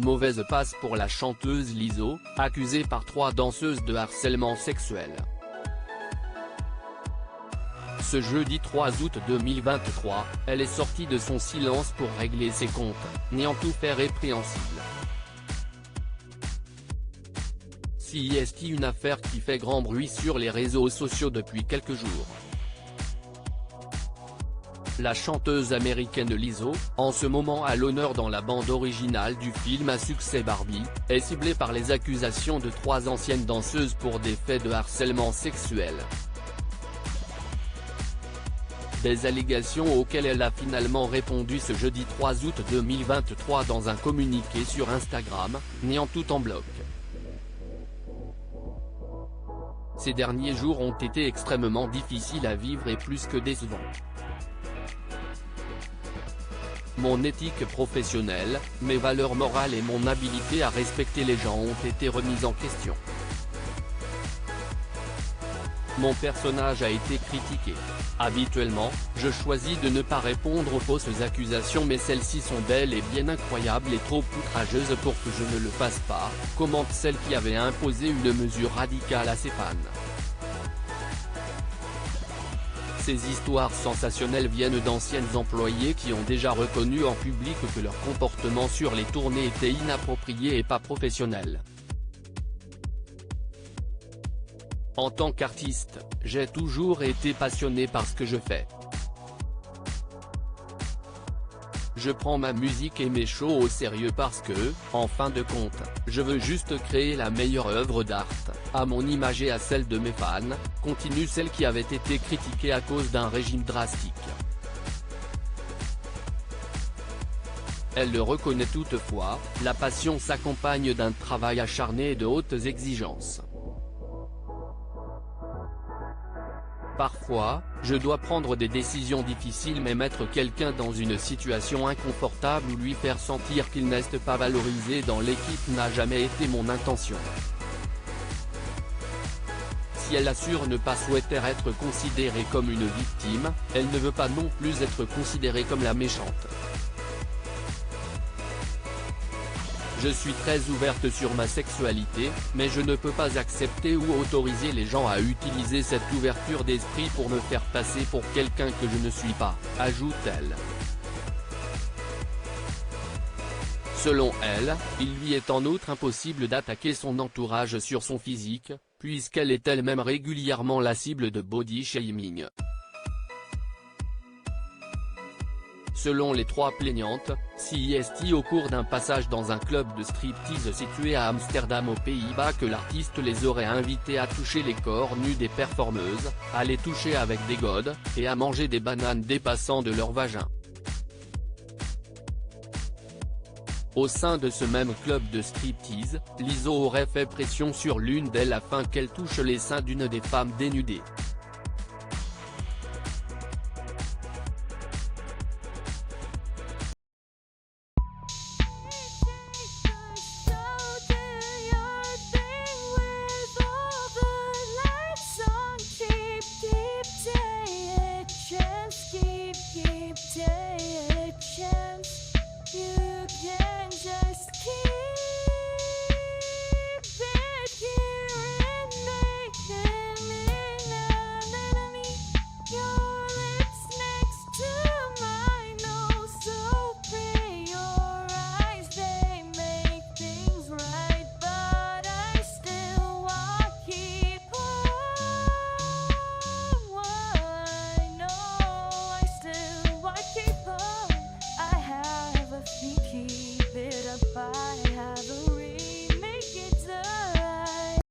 mauvaise passe pour la chanteuse Lizzo, accusée par 3 danseuses de harcèlement sexuel. Ce jeudi 3 août 2023, elle est sortie de son silence pour régler ses comptes, niant tout fait répréhensible. CIST, une affaire qui fait grand bruit sur les réseaux sociaux depuis quelques jours. La chanteuse américaine Lizzo, en ce moment à l'honneur dans la bande originale du film à succès Barbie, est ciblée par les accusations de 3 anciennes danseuses pour des faits de harcèlement sexuel. Des allégations auxquelles elle a finalement répondu ce jeudi 3 août 2023 dans un communiqué sur Instagram, niant tout en bloc. Ces derniers jours ont été extrêmement difficiles à vivre et plus que décevants. Mon éthique professionnelle, mes valeurs morales et mon habilité à respecter les gens ont été remises en question. Mon personnage a été critiqué. Habituellement, je choisis de ne pas répondre aux fausses accusations, mais celles-ci sont bel et bien incroyables et trop outrageuses pour que je ne le fasse pas, commente celle qui avait imposé une mesure radicale à ses fans. Ces histoires sensationnelles viennent d'anciennes employées qui ont déjà reconnu en public que leur comportement sur les tournées était inapproprié et pas professionnel. En tant qu'artiste, j'ai toujours été passionné par ce que je fais. Je prends ma musique et mes shows au sérieux parce que, en fin de compte, je veux juste créer la meilleure œuvre d'art, à mon image et à celle de mes fans, continue celle qui avait été critiquée à cause d'un régime drastique. Elle le reconnaît toutefois, la passion s'accompagne d'un travail acharné et de hautes exigences. Parfois, je dois prendre des décisions difficiles, mais mettre quelqu'un dans une situation inconfortable ou lui faire sentir qu'il n'est pas valorisé dans l'équipe n'a jamais été mon intention. Si elle assure ne pas souhaiter être considérée comme une victime, elle ne veut pas non plus être considérée comme la méchante. Je suis très ouverte sur ma sexualité, mais je ne peux pas accepter ou autoriser les gens à utiliser cette ouverture d'esprit pour me faire passer pour quelqu'un que je ne suis pas, ajoute-t-elle. Selon elle, il lui est en outre impossible d'attaquer son entourage sur son physique, puisqu'elle est elle-même régulièrement la cible de body shaming. Selon les 3 plaignantes, CIST au cours d'un passage dans un club de striptease situé à Amsterdam aux Pays-Bas que l'artiste les aurait invités à toucher les corps nus des performeuses, à les toucher avec des godes, et à manger des bananes dépassant de leur vagin. Au sein de ce même club de striptease, Lizzo aurait fait pression sur l'une d'elles afin qu'elle touche les seins d'une des femmes dénudées.